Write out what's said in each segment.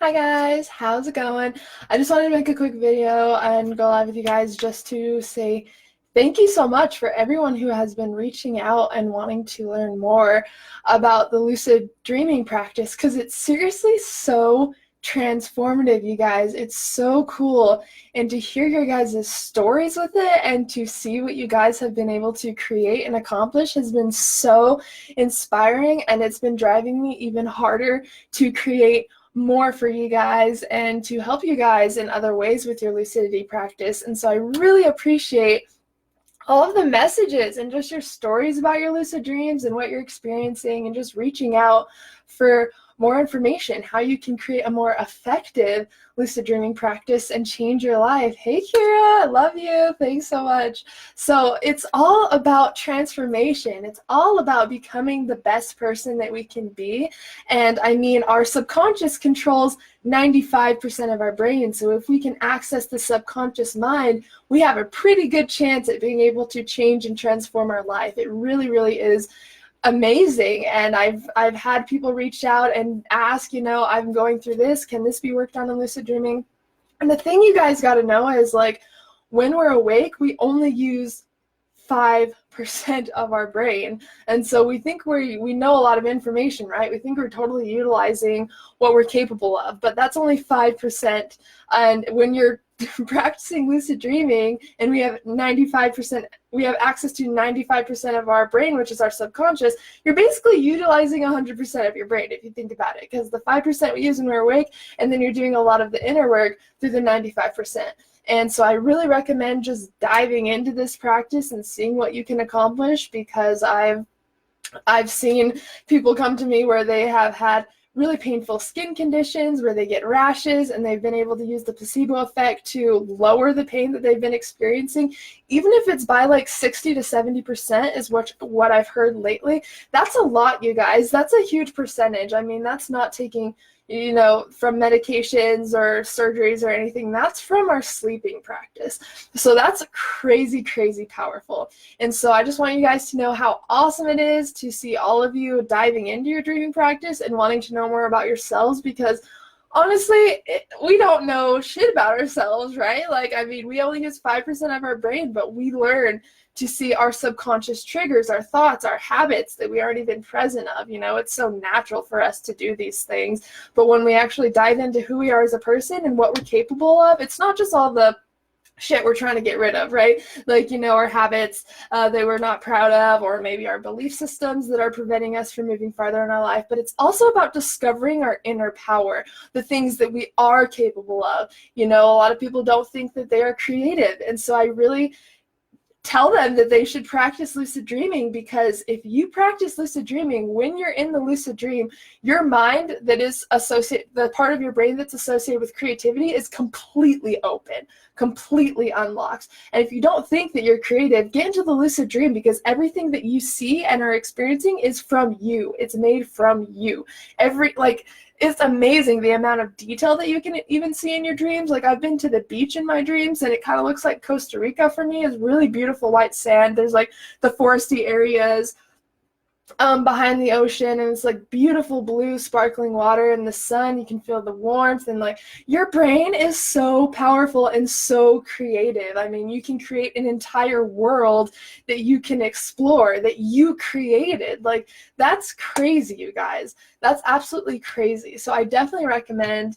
Hi guys, how's it going? I just wanted to make a quick video and go live with you guys just to say thank you so much for everyone who has been reaching out and wanting to learn more about the lucid dreaming practice because it's seriously so transformative, you guys. It's so cool. And to hear your guys' stories with it and to see what you guys have been able to create and accomplish has been so inspiring, and it's been driving me even harder to create more for you guys and to help you guys in other ways with your lucidity practice. And so I really appreciate all of the messages and just your stories about your lucid dreams and what you're experiencing, and just reaching out for more information, how you can create a more effective lucid dreaming practice and change your life. Hey Kira, I love you. Thanks so much. So it's all about transformation. It's all about becoming the best person that we can be. And I mean, our subconscious controls 95% of our brain. So if we can access the subconscious mind, we have a pretty good chance at being able to change and transform our life. It really, really is amazing. And I've had people reach out and ask, I'm going through this, can this be worked on in lucid dreaming? And the thing you guys got to know is, like, when we're awake, we only use 5% of our brain. And so we think we know a lot of information, right? We think we're totally utilizing what we're capable of, but that's only 5%. And when you're practicing lucid dreaming and we have access to 95% of our brain, which is our subconscious, you're basically utilizing 100% of your brain if you think about it, because the 5% we use when we're awake, and then you're doing a lot of the inner work through the 95%. And so I really recommend just diving into this practice and seeing what you can accomplish, because I've seen people come to me where they have had really painful skin conditions, where they get rashes, and they've been able to use the placebo effect to lower the pain that they've been experiencing, even if it's by like 60 to 70% is what I've heard lately. That's a lot, you guys. That's a huge percentage. I mean, that's not taking from medications or surgeries or anything. That's from our sleeping practice. So that's crazy, crazy powerful. And so I just want you guys to know how awesome it is to see all of you diving into your dreaming practice and wanting to know more about yourselves, because honestly, we don't know shit about ourselves, right? Like, I mean, we only use 5% of our brain, but we learn to see our subconscious triggers, our thoughts, our habits that we aren't even present of. It's so natural for us to do these things. But when we actually dive into who we are as a person and what we're capable of, it's not just all the shit we're trying to get rid of, right? Like, our habits that we're not proud of, or maybe our belief systems that are preventing us from moving farther in our life. But it's also about discovering our inner power, the things that we are capable of. A lot of people don't think that they are creative. And so I really tell them that they should practice lucid dreaming, because if you practice lucid dreaming, when you're in the lucid dream, your mind that is the part of your brain that's associated with creativity is completely open, completely unlocked. And if you don't think that you're creative, get into the lucid dream, because everything that you see and are experiencing is from you. It's made from you. It's amazing the amount of detail that you can even see in your dreams. Like, I've been to the beach in my dreams, and it kind of looks like Costa Rica for me. It's really beautiful white sand. There's like the foresty areas behind the ocean, and it's like beautiful blue sparkling water, and the sun, you can feel the warmth, and like, your brain is so powerful and so creative. I mean, you can create an entire world that you can explore, that you created. Like, that's crazy, you guys. That's absolutely crazy. So I definitely recommend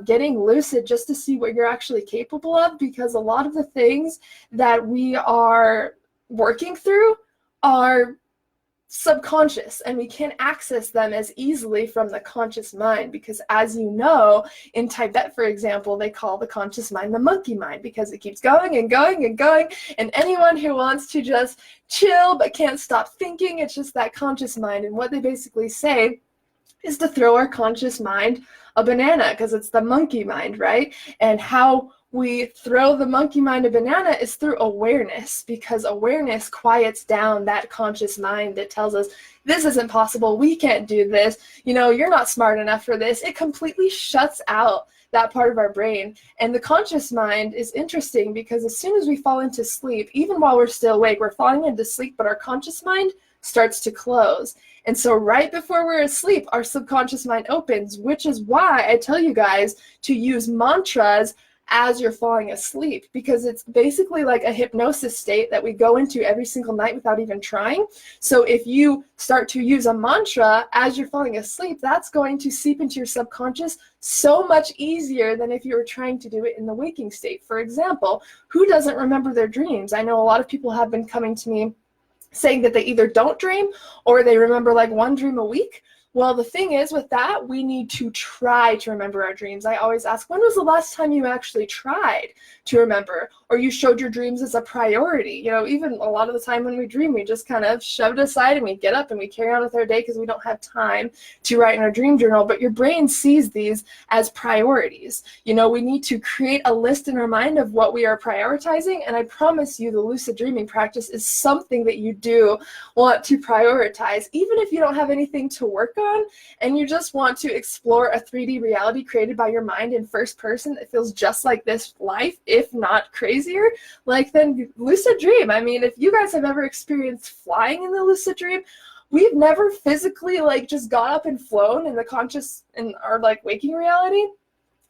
getting lucid just to see what you're actually capable of, because a lot of the things that we are working through are subconscious, and we can't access them as easily from the conscious mind, because, as you know, in Tibet, for example, they call the conscious mind the monkey mind, because it keeps going and going and going, and anyone who wants to just chill but can't stop thinking, it's just that conscious mind. And what they basically say is to throw our conscious mind a banana, because it's the monkey mind, right? And how we throw the monkey mind a banana is through awareness, because awareness quiets down that conscious mind that tells us, this isn't possible, we can't do this, you're not smart enough for this. It completely shuts out that part of our brain. And the conscious mind is interesting, because as soon as we fall into sleep, even while we're still awake, we're falling into sleep, but our conscious mind starts to close. And so right before we're asleep, our subconscious mind opens, which is why I tell you guys to use mantras as you're falling asleep, because it's basically like a hypnosis state that we go into every single night without even trying. So if you start to use a mantra as you're falling asleep, that's going to seep into your subconscious so much easier than if you were trying to do it in the waking state. For example, who doesn't remember their dreams? I know a lot of people have been coming to me saying that they either don't dream or they remember like one dream a week. Well, the thing is with that, we need to try to remember our dreams. I always ask, when was the last time you actually tried to remember, or you showed your dreams as a priority? You know, even a lot of the time when we dream, we just kind of shove it aside and we get up and we carry on with our day because we don't have time to write in our dream journal. But your brain sees these as priorities. You know, we need to create a list in our mind of what we are prioritizing. And I promise you, the lucid dreaming practice is something that you do want to prioritize, even if you don't have anything to work on and you just want to explore a 3D reality created by your mind in first person that feels just like this life, if not crazier, like then lucid dream. I mean, if you guys have ever experienced flying in the lucid dream, we've never physically like just got up and flown in the conscious in our like waking reality.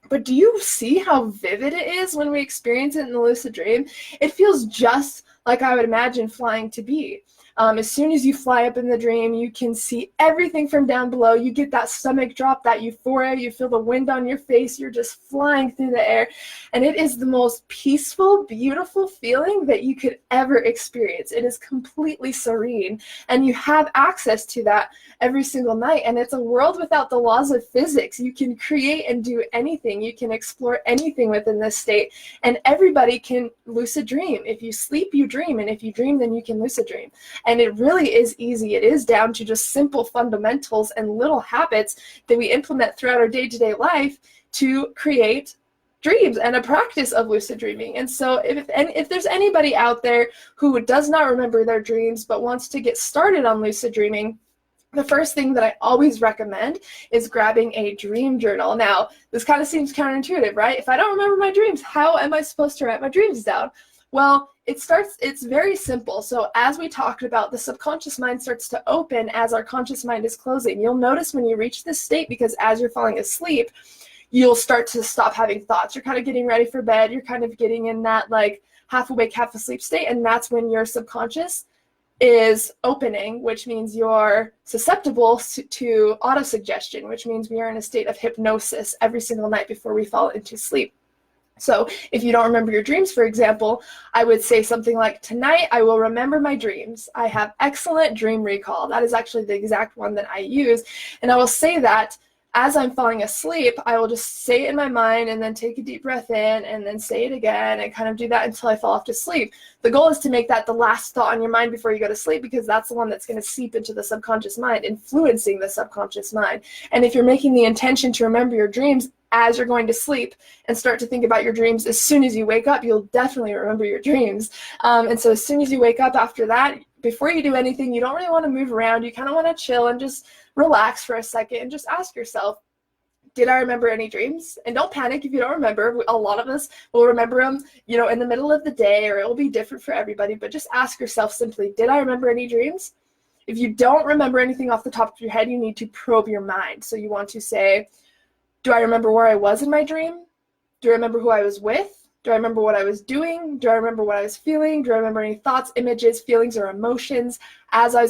But do you see how vivid it is when we experience it in the lucid dream? It feels just like I would imagine flying to be. As soon as you fly up in the dream, you can see everything from down below. You get that stomach drop, that euphoria. You feel the wind on your face. You're just flying through the air. And it is the most peaceful, beautiful feeling that you could ever experience. It is completely serene. And you have access to that every single night. And it's a world without the laws of physics. You can create and do anything. You can explore anything within this state. And everybody can lucid dream. If you sleep, you dream. And if you dream, then you can lucid dream. And it really is easy. It is down to just simple fundamentals and little habits that we implement throughout our day-to-day life to create dreams and a practice of lucid dreaming. And so if there's anybody out there who does not remember their dreams but wants to get started on lucid dreaming, the first thing that I always recommend is grabbing a dream journal. Now, this kind of seems counterintuitive, right? If I don't remember my dreams, how am I supposed to write my dreams down? Well, it's very simple. So as we talked about, the subconscious mind starts to open as our conscious mind is closing. You'll notice when you reach this state, because as you're falling asleep, you'll start to stop having thoughts. You're kind of getting ready for bed. You're kind of getting in that like half awake, half asleep state. And that's when your subconscious is opening, which means you're susceptible to autosuggestion, which means we are in a state of hypnosis every single night before we fall into sleep. So if you don't remember your dreams, for example, I would say something like, tonight I will remember my dreams. I have excellent dream recall. That is actually the exact one that I use. And I will say that as I'm falling asleep, I will just say it in my mind and then take a deep breath in and then say it again and kind of do that until I fall off to sleep. The goal is to make that the last thought on your mind before you go to sleep, because that's the one that's going to seep into the subconscious mind, influencing the subconscious mind. And if you're making the intention to remember your dreams as you're going to sleep and start to think about your dreams as soon as you wake up, you'll definitely remember your dreams. And so as soon as you wake up after that, before you do anything, you don't really want to move around. You kind of want to chill and just relax for a second and just ask yourself, did I remember any dreams? And don't panic if you don't remember. A lot of us will remember them, you know, in the middle of the day, or it will be different for everybody. But just ask yourself simply, did I remember any dreams? If you don't remember anything off the top of your head, you need to probe your mind. So you want to say, do I remember where I was in my dream? Do I remember who I was with? Do I remember what I was doing? Do I remember what I was feeling? Do I remember any thoughts, images, feelings, or emotions as I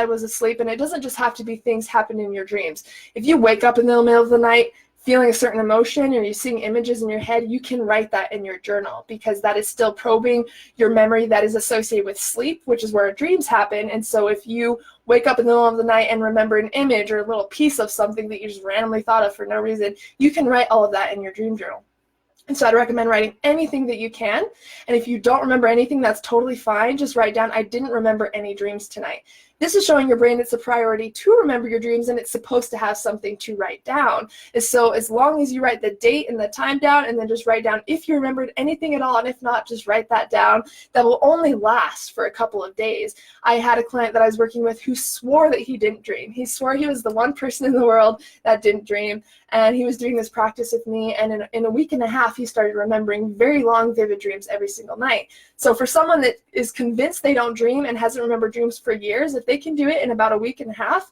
was asleep? And it doesn't just have to be things happen in your dreams. If you wake up in the middle of the night feeling a certain emotion, or you're seeing images in your head, you can write that in your journal, because that is still probing your memory that is associated with sleep, which is where dreams happen. And so if you wake up in the middle of the night and remember an image or a little piece of something that you just randomly thought of for no reason, you can write all of that in your dream journal. And so I'd recommend writing anything that you can. And if you don't remember anything, that's totally fine. Just write down, I didn't remember any dreams tonight. This is showing your brain it's a priority to remember your dreams, and it's supposed to have something to write down. And so as long as you write the date and the time down, and then just write down if you remembered anything at all, and if not, just write that down. That will only last for a couple of days. I had a client that I was working with who swore that he didn't dream. He swore he was the one person in the world that didn't dream. And he was doing this practice with me, and in a week and a half, he started remembering very long, vivid dreams every single night. So for someone that is convinced they don't dream and hasn't remembered dreams for years, if they can do it in about a week and a half,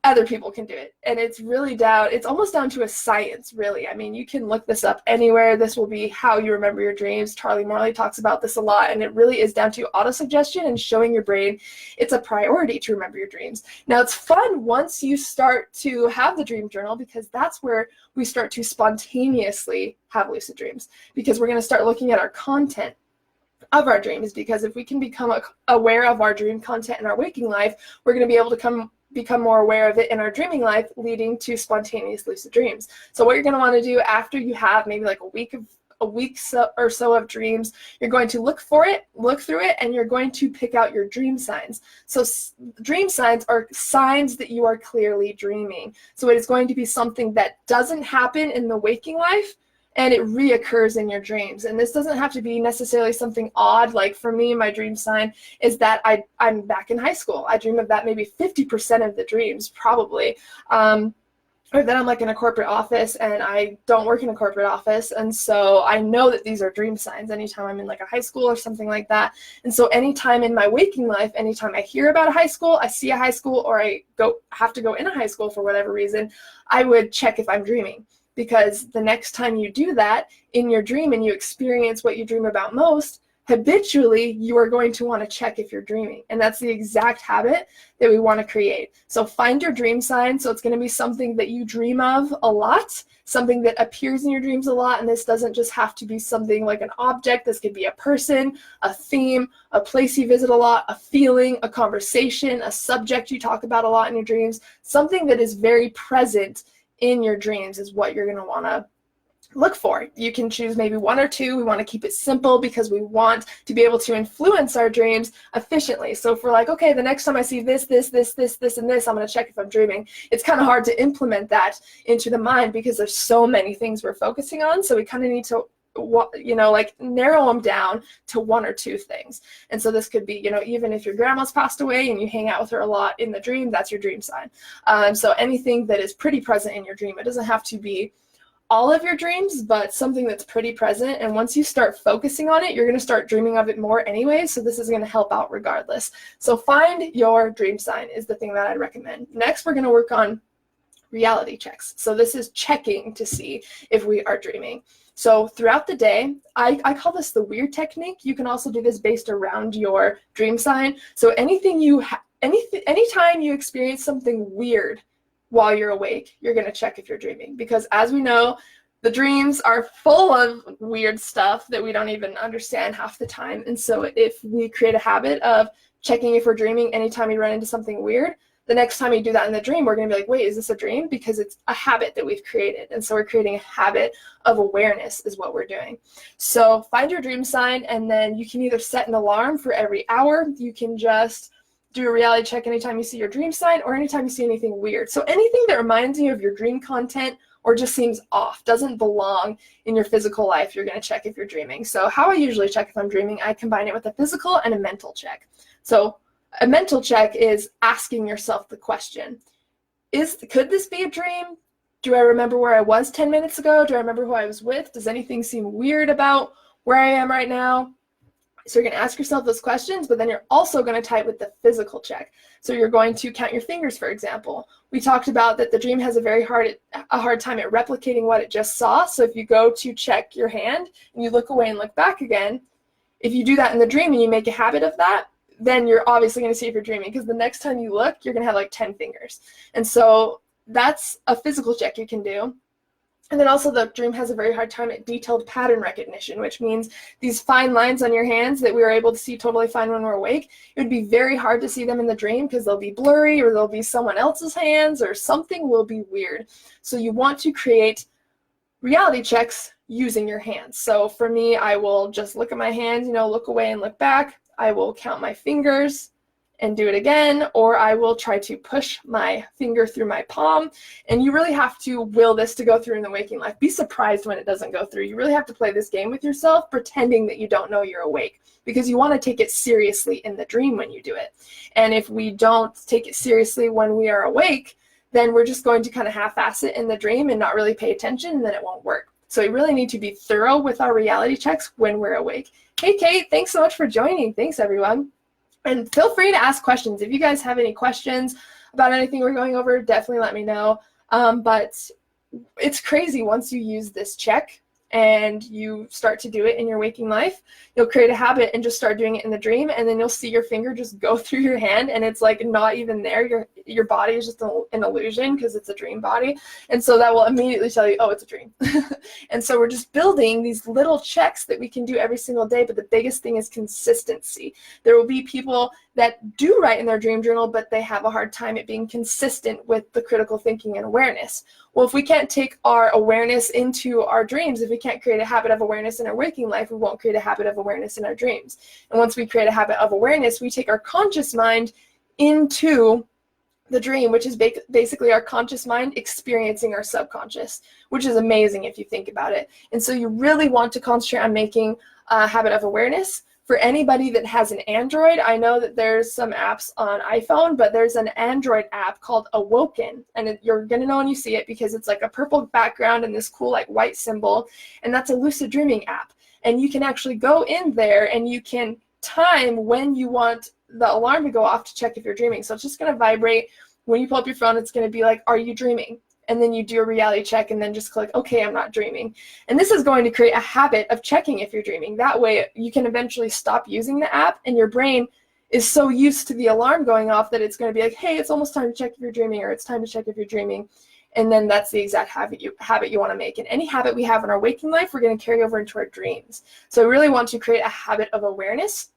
other people can do it. And it's really it's almost down to a science, really. I mean, you can look this up anywhere. This will be how you remember your dreams. Charlie Morley talks about this a lot, and it really is down to autosuggestion and showing your brain it's a priority to remember your dreams. Now, it's fun once you start to have the dream journal, because that's where we start to spontaneously have lucid dreams, because we're going to start looking at our content of our dreams, because if we can become aware of our dream content in our waking life, we're going to be able to become more aware of it in our dreaming life, leading to spontaneous lucid dreams. So what you're going to want to do after you have maybe like a week or so of dreams, you're going to look through it, and you're going to pick out your dream signs. So dream signs are signs that you are clearly dreaming. So it is going to be something that doesn't happen in the waking life, and it reoccurs in your dreams. And this doesn't have to be necessarily something odd. Like for me, my dream sign is that I'm back in high school. I dream of that maybe 50% of the dreams, probably. Or that I'm like in a corporate office, and I don't work in a corporate office. And so I know that these are dream signs anytime I'm in like a high school or something like that. And so anytime in my waking life, anytime I hear about a high school, I see a high school, or I have to go in a high school for whatever reason, I would check if I'm dreaming. Because the next time you do that in your dream and you experience what you dream about most, habitually you are going to want to check if you're dreaming. And that's the exact habit that we want to create. So find your dream sign. So it's going to be something that you dream of a lot, something that appears in your dreams a lot. And this doesn't just have to be something like an object. This could be a person, a theme, a place you visit a lot, a feeling, a conversation, a subject you talk about a lot in your dreams. Something that is very present in your dreams is what you're going to want to look for. You can choose maybe one or two. We want to keep it simple because we want to be able to influence our dreams efficiently. So if we're like, okay, the next time I see this, and this, I'm going to check if I'm dreaming. It's kind of hard to implement that into the mind because there's so many things we're focusing on. So we kind of need to like narrow them down to one or two things. And so this could be, even if your grandma's passed away and you hang out with her a lot in the dream, that's your dream sign. So anything that is pretty present in your dream, it doesn't have to be all of your dreams, but something that's pretty present. And once you start focusing on it, you're going to start dreaming of it more anyway. So this is going to help out regardless. So find your dream sign is the thing that I'd recommend. Next, we're going to work on reality checks. So this is checking to see if we are dreaming. So throughout the day, I call this the weird technique. You can also do this based around your dream sign. So anytime you experience something weird while you're awake, you're going to check if you're dreaming. Because as we know, the dreams are full of weird stuff that we don't even understand half the time. And so if we create a habit of checking if we're dreaming anytime we run into something weird, the next time you do that in the dream, we're going to be like, wait, is this a dream? Because it's a habit that we've created. And so we're creating a habit of awareness is what we're doing. So find your dream sign, and then you can either set an alarm for every hour. You can just do a reality check anytime you see your dream sign or anytime you see anything weird. So anything that reminds you of your dream content or just seems off, doesn't belong in your physical life, you're going to check if you're dreaming. So how I usually check if I'm dreaming, I combine it with a physical and a mental check. So a mental check is asking yourself the question, could this be a dream? Do I remember where I was 10 minutes ago? Do I remember who I was with? Does anything seem weird about where I am right now? So you're going to ask yourself those questions, but then you're also going to tie it with the physical check. So you're going to count your fingers, for example. We talked about that the dream has a hard time at replicating what it just saw. So if you go to check your hand and you look away and look back again, if you do that in the dream and you make a habit of that, then you're obviously going to see if you're dreaming, because the next time you look, you're going to have like 10 fingers. And so that's a physical check you can do. And then also the dream has a very hard time at detailed pattern recognition, which means these fine lines on your hands that we were able to see totally fine when we're awake, it would be very hard to see them in the dream because they'll be blurry or they'll be someone else's hands or something will be weird. So you want to create reality checks using your hands. So for me, I will just look at my hands, look away and look back. I will count my fingers and do it again, or I will try to push my finger through my palm. And you really have to will this to go through in the waking life. Be surprised when it doesn't go through. You really have to play this game with yourself, pretending that you don't know you're awake, because you want to take it seriously in the dream when you do it. And if we don't take it seriously when we are awake, then we're just going to kind of half-ass it in the dream and not really pay attention, and then it won't work. So we really need to be thorough with our reality checks when we're awake. Hey, Kate, thanks so much for joining. Thanks, everyone. And feel free to ask questions. If you guys have any questions about anything we're going over, definitely let me know. But it's crazy once you use this check and you start to do it in your waking life, you'll create a habit and just start doing it in the dream, and then you'll see your finger just go through your hand, and it's like not even there. Your body is just an illusion because it's a dream body, and so that will immediately tell you, oh, it's a dream. And so we're just building these little checks that we can do every single day, but the biggest thing is consistency. There will be people that do write in their dream journal, but they have a hard time at being consistent with the critical thinking and awareness. Well, if we can't take our awareness into our dreams, if we can't create a habit of awareness in our waking life, we won't create a habit of awareness in our dreams. And once we create a habit of awareness, we take our conscious mind into the dream, which is basically our conscious mind experiencing our subconscious, which is amazing if you think about it. And so you really want to concentrate on making a habit of awareness. For anybody that has an Android, I know that there's some apps on iPhone, but there's an Android app called Awoken, and you're going to know when you see it because it's like a purple background and this cool like white symbol, and that's a Lucid Dreaming app. And you can actually go in there and you can time when you want the alarm to go off to check if you're dreaming. So it's just going to vibrate. When you pull up your phone, it's going to be like, are you dreaming? And then you do a reality check and then just click, okay, I'm not dreaming. And this is going to create a habit of checking if you're dreaming. That way you can eventually stop using the app, and your brain is so used to the alarm going off that it's going to be like, hey, it's almost time to check if you're dreaming, or it's time to check if you're dreaming. And then that's the exact habit you want to make. And any habit we have in our waking life, we're going to carry over into our dreams. So I really want to create a habit of awareness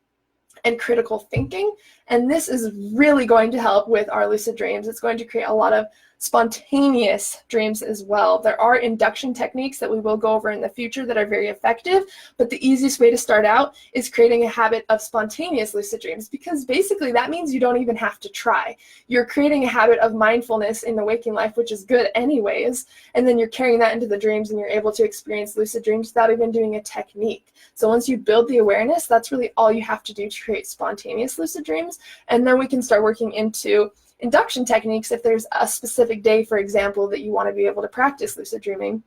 and critical thinking. And this is really going to help with our lucid dreams. It's going to create a lot of spontaneous dreams as well. There are induction techniques that we will go over in the future that are very effective, but the easiest way to start out is creating a habit of spontaneous lucid dreams, because basically that means you don't even have to try. You're creating a habit of mindfulness in the waking life, which is good anyways, and then you're carrying that into the dreams, and you're able to experience lucid dreams without even doing a technique. So once you build the awareness, that's really all you have to do to create spontaneous lucid dreams, and then we can start working into induction techniques if there's a specific day, for example, that you want to be able to practice lucid dreaming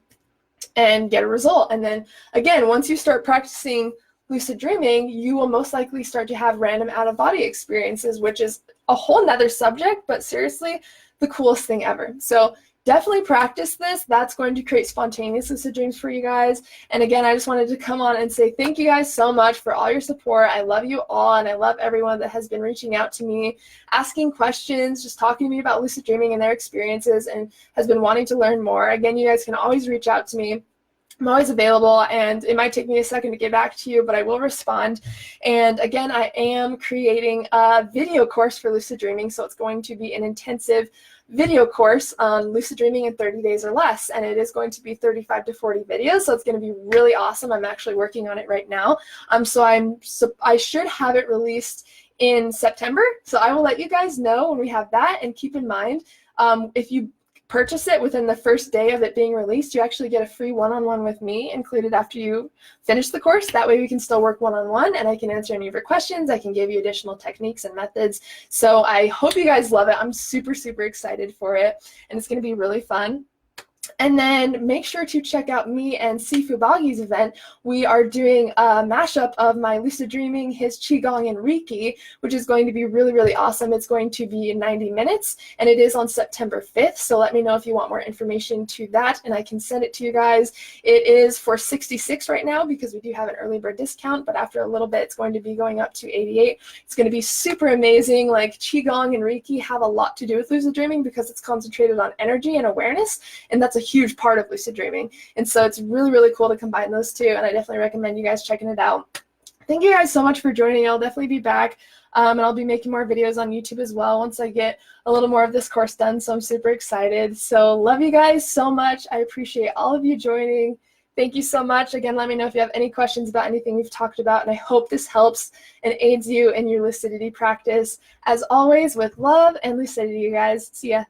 and get a result. And then again, once you start practicing lucid dreaming, you will most likely start to have random out-of-body experiences, which is a whole nother subject, but seriously, the coolest thing ever. So definitely practice this. That's going to create spontaneous lucid dreams for you guys. And again, I just wanted to come on and say thank you guys so much for all your support. I love you all, and I love everyone that has been reaching out to me, asking questions, just talking to me about lucid dreaming and their experiences, and has been wanting to learn more. Again, you guys can always reach out to me. I'm always available, and it might take me a second to get back to you, but I will respond. And again, I am creating a video course for lucid dreaming, so it's going to be an intensive video course on lucid dreaming in 30 days or less, and it is going to be 35 to 40 videos, so it's going to be really awesome. I'm actually working on it right now. So I should have it released in September, so I will let you guys know when we have that. And keep in mind, if you purchase it within the first day of it being released, you actually get a free one-on-one with me included after you finish the course. That way we can still work one-on-one, and I can answer any of your questions. I can give you additional techniques and methods. So I hope you guys love it. I'm super, super excited for it, and it's going to be really fun. And then make sure to check out me and Sifu Bagi's event. We are doing a mashup of my lucid dreaming, his Qigong, and Reiki, which is going to be really, really awesome. It's going to be 90 minutes, and it is on September 5th. So let me know if you want more information to that, and I can send it to you guys. It is for $66 right now because we do have an early bird discount, but after a little bit, it's going to be going up to $88. It's going to be super amazing. Like, Qigong and Reiki have a lot to do with lucid dreaming because it's concentrated on energy and awareness, and that's a huge part of lucid dreaming. And so it's really, really cool to combine those two, and I definitely recommend you guys checking it out. Thank you guys so much for joining. I'll definitely be back, and I'll be making more videos on YouTube as well once I get a little more of this course done, so I'm super excited. So love you guys so much. I appreciate all of you joining. Thank you so much. Again, let me know if you have any questions about anything we've talked about, and I hope this helps and aids you in your lucidity practice. As always, with love and lucidity, you guys. See ya.